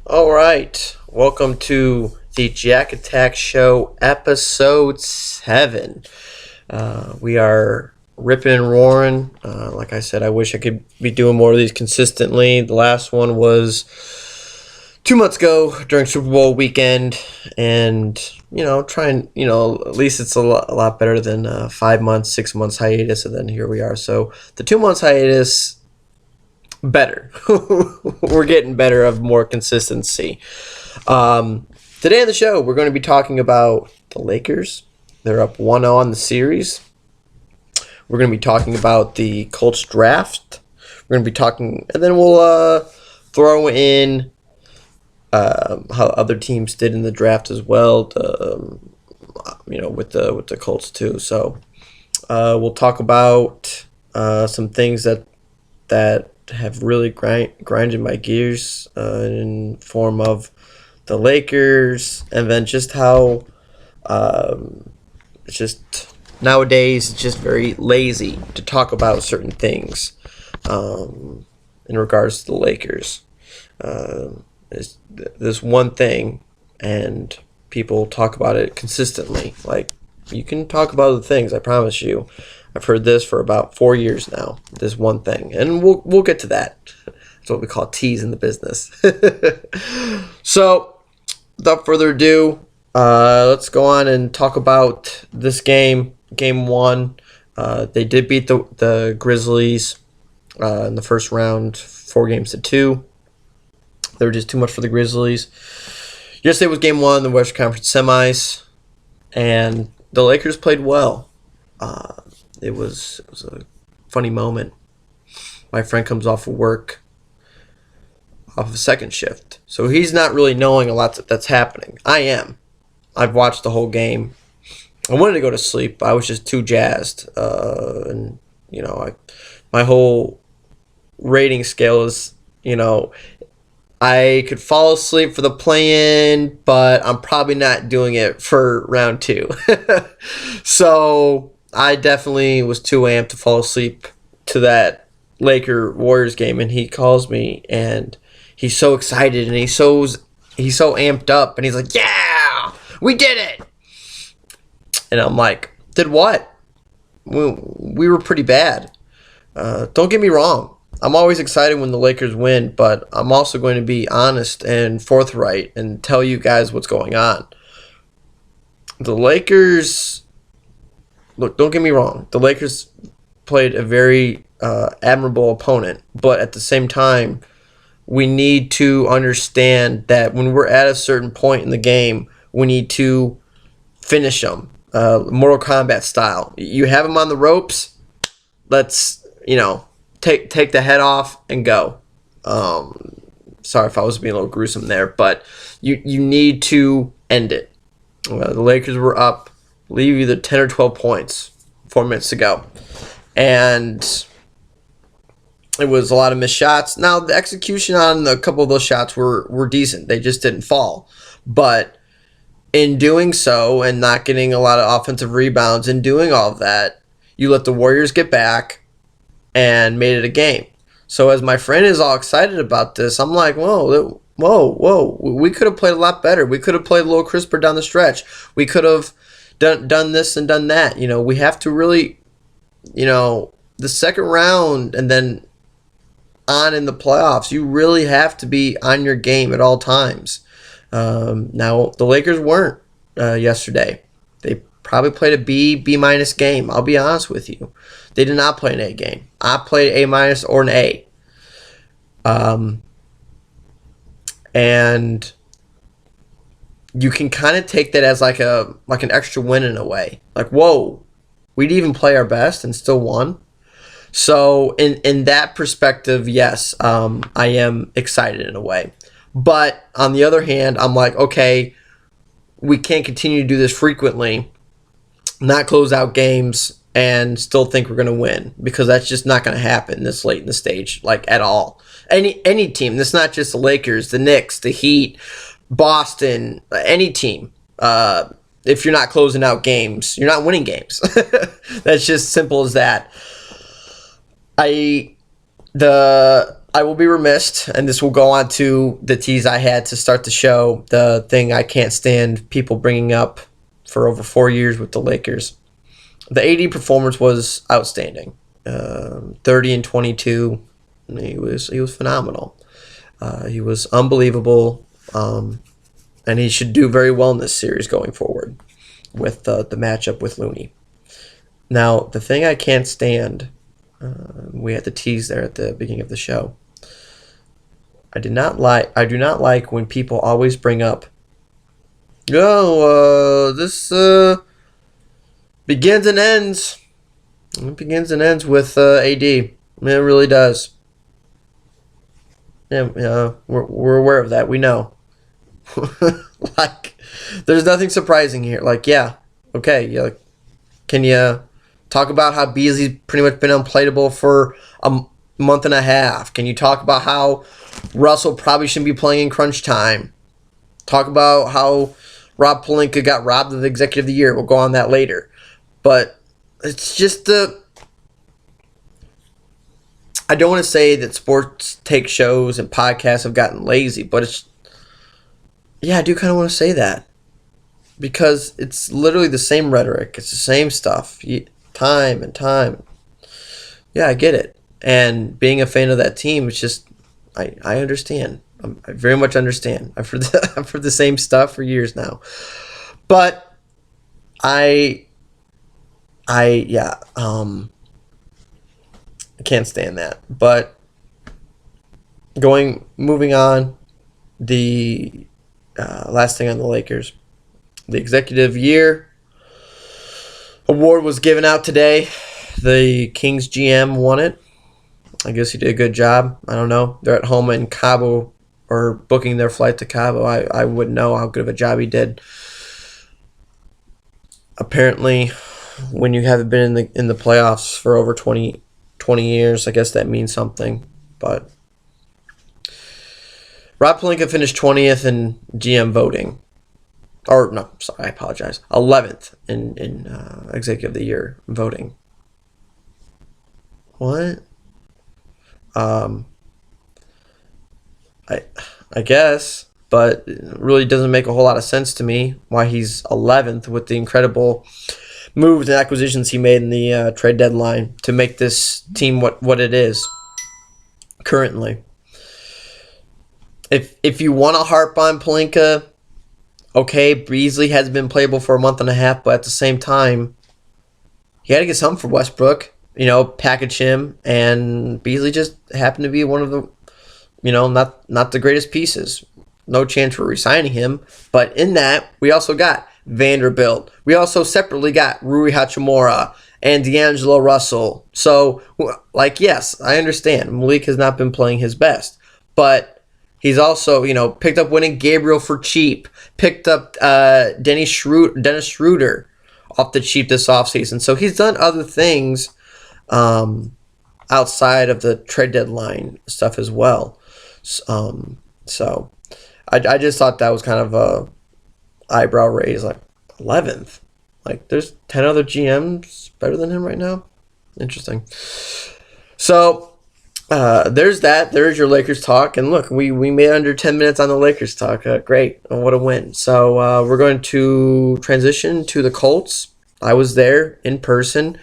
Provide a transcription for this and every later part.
All right. Welcome to the Jack Attack Show, episode 7. We are ripping and roaring. Like I said, I wish I could be doing more of these consistently. The last one was 2 months ago during Super Bowl weekend. And, at least it's a lot better than 5 months, 6 months hiatus. And then here we are. So the 2 months hiatus, better. We're getting better of more consistency. Today on the show, we're going to be talking about the Lakers. They're up 1-0 on the series. We're going to be talking about the Colts draft. We're going to be talking, and then we'll throw in how other teams did in the draft as well. With the Colts too. So we'll talk about some things that have really grinded my gears in form of the Lakers, and then just how it's just nowadays it's just very lazy to talk about certain things in regards to the Lakers. It's this one thing, and people talk about it consistently. Like, you can talk about other things, I promise you. I've heard this for about 4 years now, this one thing. And we'll get to that. That's what we call T's in the business. So, without further ado, let's go on and talk about this game, Game 1. They did beat the Grizzlies in the first round, 4-2. They were just too much for the Grizzlies. Yesterday was Game 1, the Western Conference semis. And the Lakers played well. It was a funny moment. My friend comes off of work, off of a second shift. So he's not really knowing a lot that's happening. I am. I've watched the whole game. I wanted to go to sleep, but I was just too jazzed. My whole rating scale is, I could fall asleep for the play-in, but I'm probably not doing it for round 2. So I definitely was too amped to fall asleep to that Laker-Warriors game, and he calls me, and he's so excited, and he's so amped up, and he's like, "Yeah, we did it!" And I'm like, "Did what?" We were pretty bad. Don't get me wrong. I'm always excited when the Lakers win, but I'm also going to be honest and forthright and tell you guys what's going on. The Lakers, look, don't get me wrong. The Lakers played a very admirable opponent, but at the same time, we need to understand that when we're at a certain point in the game, we need to finish them, Mortal Kombat style. You have them on the ropes, let's, take the head off and go. Sorry if I was being a little gruesome there, but you need to end it. The Lakers were up, I believe, either 10 or 12 points 4 minutes to go. And it was a lot of missed shots. Now, the execution on a couple of those shots were decent. They just didn't fall. But in doing so and not getting a lot of offensive rebounds and doing all of that, you let the Warriors get back and made it a game. So as my friend is all excited about this, I'm like, whoa. We could have played a lot better. We could have played a little crisper down the stretch. We could have done this and done that. We have to really, the second round and then on in the playoffs, you really have to be on your game at all times. Now, the Lakers weren't yesterday. They probably played a B- game. I'll be honest with you. They did not play an A game. I played A- or an A. And you can kind of take that as like an extra win in a way. Like, whoa, we didn't even play our best and still won. So in that perspective, yes, I am excited in a way. But on the other hand, I'm like, okay, we can't continue to do this frequently, not close out games, and still think we're going to win, because that's just not going to happen this late in the stage, like, at all. Any team, that's not just the Lakers, the Knicks, the Heat, Boston, any team. If you're not closing out games, you're not winning games. That's just simple as that. I I will be remiss, and this will go on to the tease I had to start the show, the thing I can't stand people bringing up for over 4 years with the Lakers. The AD performance was outstanding. 30 and 22. He was phenomenal. He was unbelievable, and he should do very well in this series going forward with the matchup with Looney. Now, the thing I can't stand, we had the tease there at the beginning of the show. I do not like when people always bring up, this begins and ends. It begins and ends with AD. It really does. Yeah, we're aware of that. We know. Like, there's nothing surprising here. Like, yeah, okay. Yeah, can you talk about how Beasley's pretty much been unplayable for a month and a half? Can you talk about how Russell probably shouldn't be playing in crunch time? Talk about how Rob Pelinka got robbed of the Executive of the Year. We'll go on that later. But it's just I don't want to say that sports take shows and podcasts have gotten lazy, but I do kind of want to say that. Because it's literally the same rhetoric. It's the same stuff. Time and time. Yeah, I get it. And being a fan of that team, it's just, I understand. I very much understand. I've heard the same stuff for years now. But I can't stand that. But moving on, the last thing on the Lakers. The Executive Year Award was given out today. The Kings GM won it. I guess he did a good job. I don't know. They're at home in Cabo, or booking their flight to Cabo. I wouldn't know how good of a job he did. Apparently, when you haven't been in the playoffs for over 20 years, I guess that means something. But Rob Pelinka finished 20th in GM voting. Or, no, sorry, I apologize. 11th in Executive of the Year voting. What? I guess, but it really doesn't make a whole lot of sense to me why he's 11th with the incredible moves and acquisitions he made in the trade deadline to make this team what it is currently. If you want to harp on Pelinka, okay, Beasley has been playable for a month and a half, but at the same time, he had to get something for Westbrook, package him, and Beasley just happened to be one of the, not the greatest pieces. No chance for re-signing him, but in that, we also got Vanderbilt. We also separately got Rui Hachimura and D'Angelo Russell. So, yes, I understand. Malik has not been playing his best, but he's also, picked up winning Gabriel for cheap. Picked up Dennis Schroeder off the cheap this offseason. So he's done other things outside of the trade deadline stuff as well. So I just thought that was kind of a eyebrow raise. Like, 11th. Like, there's 10 other GMs better than him right now. Interesting. So there's that. There's your Lakers talk. And look, we made under 10 minutes on the Lakers talk. Great. What a win. So we're going to transition to the Colts. I was there in person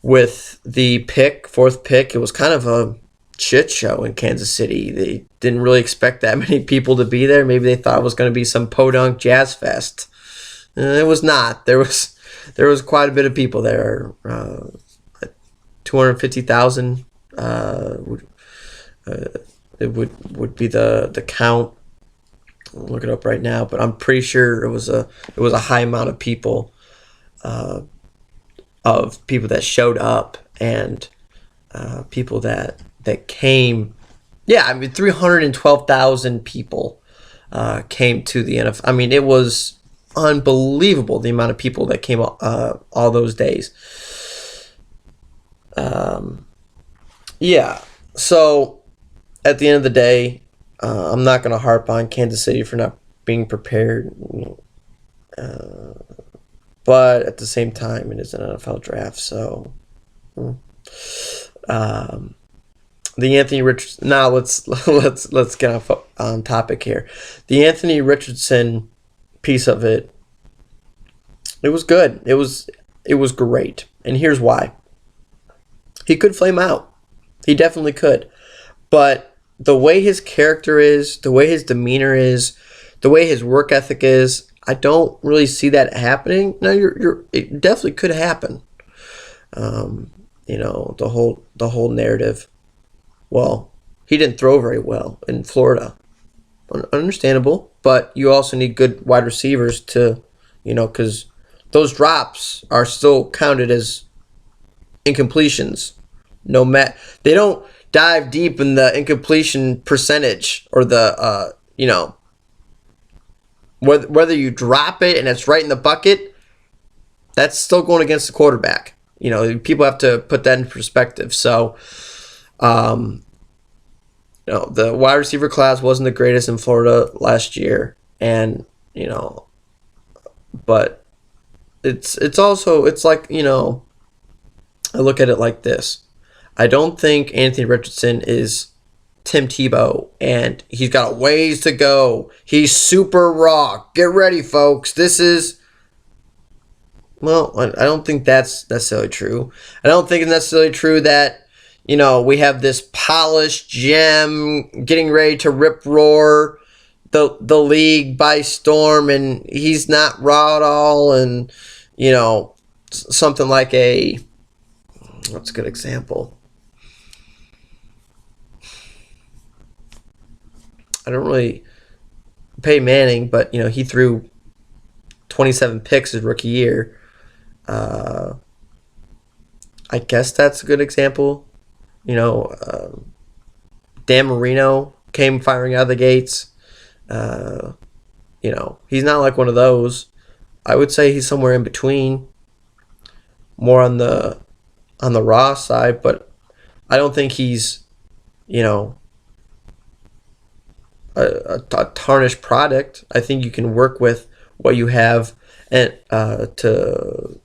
with the fourth pick. It was kind of a shit show in Kansas City. They didn't really expect that many people to be there. Maybe they thought it was going to be some podunk jazz fest. It was not. There was quite a bit of people there. 250,000. It would be the count. I'll look it up right now, but I'm pretty sure it was a high amount of people, that showed up and people that came. Yeah, I mean 312,000 people came to the NFL. I mean, it was unbelievable the amount of people that came all those days. Yeah. So at the end of the day, I'm not going to harp on Kansas City for not being prepared. But at the same time, it is an NFL draft. So the Anthony Richardson. Now let's get on topic here. The Anthony Richardson piece of it. It was good. It was great, and here's why. He could flame out. He definitely could, but the way his character is, the way his demeanor is, the way his work ethic is, I don't really see that happening. Now, it definitely could happen. The whole narrative. Well, he didn't throw very well in Florida. Understandable, but you also need good wide receivers to, because those drops are still counted as incompletions. They don't dive deep in the incompletion percentage or the whether you drop it and it's right in the bucket, that's still going against the quarterback. People have to put that in perspective. So, the wide receiver class wasn't the greatest in Florida last year, and but it's also like I look at it like this. I don't think Anthony Richardson is Tim Tebow, and he's got a ways to go. He's super raw. Get ready, folks. I don't think that's necessarily true. I don't think it's necessarily true that, we have this polished gem getting ready to rip roar the league by storm, and he's not raw at all, and, something like what's a good example? I don't really pay Manning, but he threw 27 picks his rookie year. I guess that's a good example. Dan Marino came firing out of the gates. He's not like one of those. I would say he's somewhere in between, more on the raw side, but I don't think he's a tarnished product. I think you can work with what you have and to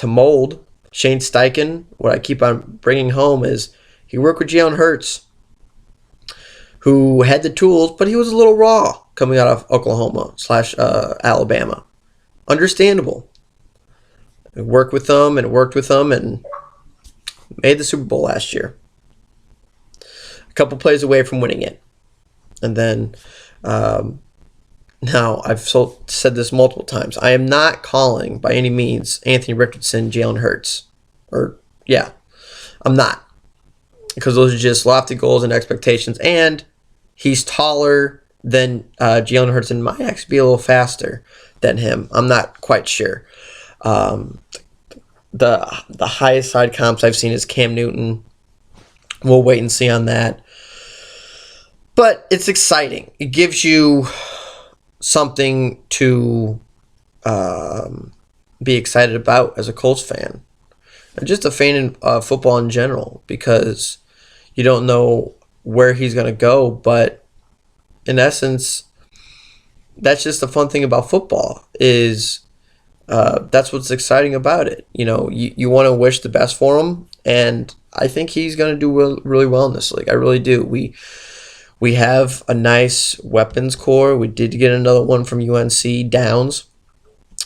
mold. Shane Steichen, what I keep on bringing home is he worked with Jalen Hurts, who had the tools, but he was a little raw coming out of Oklahoma / Alabama. Understandable. Worked with them and made the Super Bowl last year. A couple plays away from winning it. And then, now, I've said this multiple times. I am not calling, by any means, Anthony Richardson Jalen Hurts. I'm not. Because those are just lofty goals and expectations. And he's taller than Jalen Hurts and might actually be a little faster than him. I'm not quite sure. The highest side comps I've seen is Cam Newton. We'll wait and see on that. But it's exciting. It gives you something to be excited about as a Colts fan. And just a fan of football in general, because you don't know where he's going to go. But in essence, that's just the fun thing about football is that's what's exciting about it. You want to wish the best for him, and I think he's going to do really well in this league. I really do. We have a nice weapons core. We did get another one from UNC, Downs,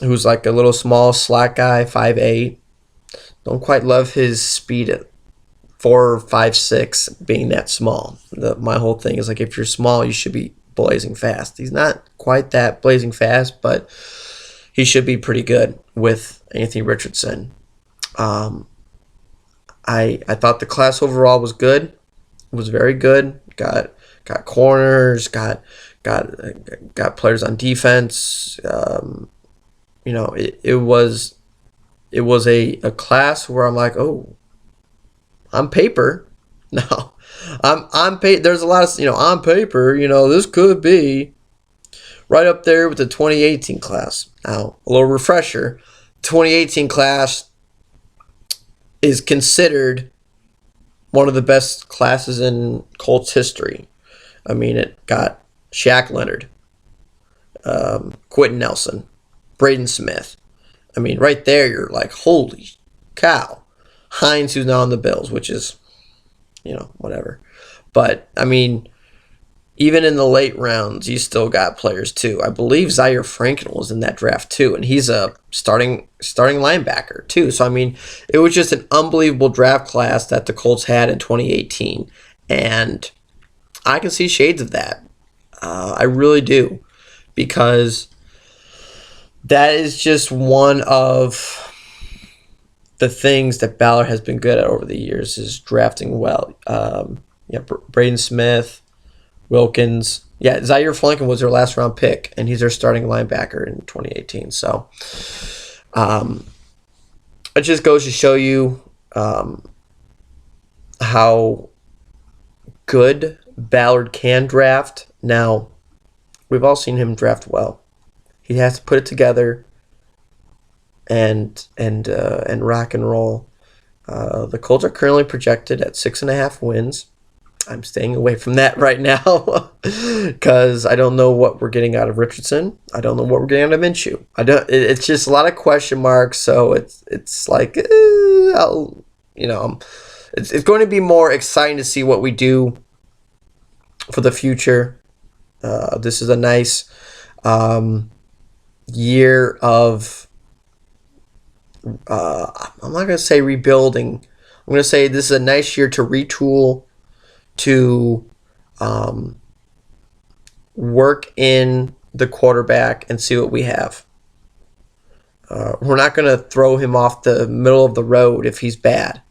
who's like a little small, slack guy, 5'8". Don't quite love his speed at 4'5'6", being that small. My whole thing is like, if you're small, you should be blazing fast. He's not quite that blazing fast, but he should be pretty good with Anthony Richardson. I thought the class overall was good. It was very good. Got corners. Got players on defense. It was a class where I'm like, oh, on paper, no, on paper. There's a lot of on paper. This could be right up there with the 2018 class. Now, a little refresher: 2018 class is considered one of the best classes in Colts history. I mean, it got Shaq Leonard, Quentin Nelson, Braden Smith. I mean, right there, you're like, holy cow. Hines, who's now on the Bills, which is whatever. But I mean, even in the late rounds, you still got players too. I believe Zaire Franklin was in that draft too, and he's a starting linebacker too. So I mean, it was just an unbelievable draft class that the Colts had in 2018, and I can see shades of that. I really do, because that is just one of the things that Ballard has been good at over the years, is drafting well. Braden Smith, Wilkins. Yeah, Zaire Franklin was their last round pick, and he's their starting linebacker in 2018. So it just goes to show you how good Ballard can draft. Now, we've all seen him draft well. He has to put it together and rock and roll. The Colts are currently projected at 6.5 wins. I'm staying away from that right now because I don't know what we're getting out of Richardson. I don't know what we're getting out of Minshew. It's just a lot of question marks. So it's like, it's going to be more exciting to see what we do for the future. This is a nice year of, I'm not going to say rebuilding. I'm going to say this is a nice year to retool, to work in the quarterback and see what we have. We're not going to throw him off the middle of the road if he's bad,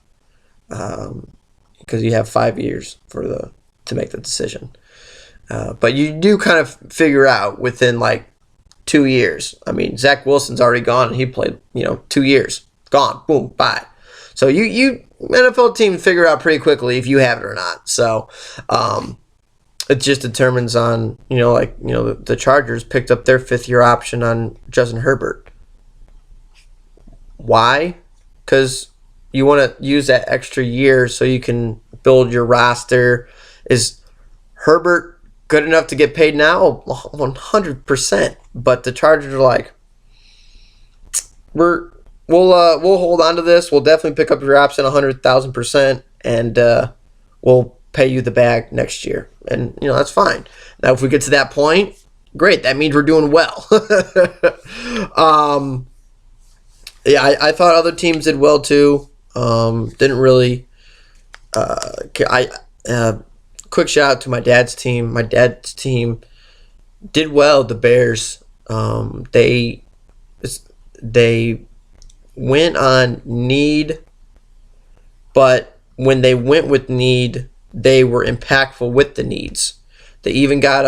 because you have 5 years to make the decision. But you do kind of figure out within like 2 years. I mean, Zach Wilson's already gone, and he played 2 years. Gone. Boom. Bye. So you NFL team figure out pretty quickly if you have it or not. So it just determines on the Chargers picked up their 5th-year option on Justin Herbert. Why? Because you want to use that extra year so you can build your roster. Is Herbert good enough to get paid now? 100%. But the Chargers are like, We'll hold on to this. We'll definitely pick up your option 100,000%, and we'll pay you the bag next year. And that's fine. Now, if we get to that point, great. That means we're doing well. I thought other teams did well too. Didn't really. Quick shout out to my dad's team. My dad's team did well. The Bears. They went on need, but when they went with need, they were impactful with the needs. They even got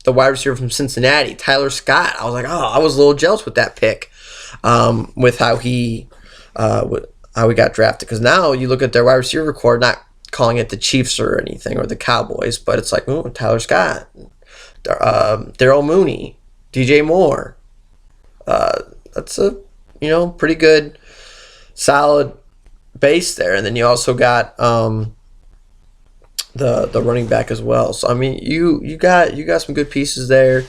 the wide receiver from Cincinnati, Tyler Scott. I was like, I was a little jealous with that pick, with how he got drafted. Because now you look at their wide receiver core, not calling it the Chiefs or anything or the Cowboys, but it's like, Tyler Scott, Darrell Mooney, DJ Moore. That's a pretty good, solid base there. And then you also got the running back as well. So I mean, you got some good pieces there.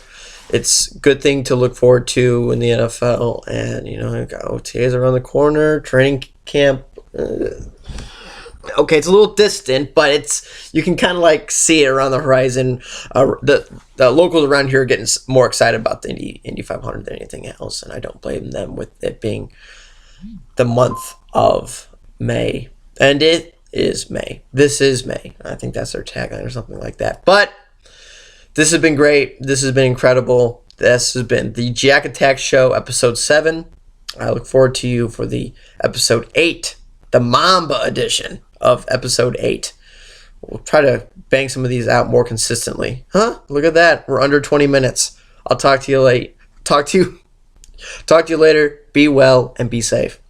It's a good thing to look forward to in the NFL. And you got OTAs around the corner, training camp. Okay, it's a little distant, but you can kind of like see it around the horizon. The locals around here are getting more excited about the Indy 500 than anything else, and I don't blame them with it being the month of May. And it is May. This is May. I think that's their tagline or something like that. But this has been great. This has been incredible. This has been the Jack Attack Show, episode 7. I look forward to you for the episode 8, the Mamba edition of episode 8. We'll try to bang some of these out more consistently. Look at that. We're under 20 minutes. I'll talk to you later. Be well and be safe.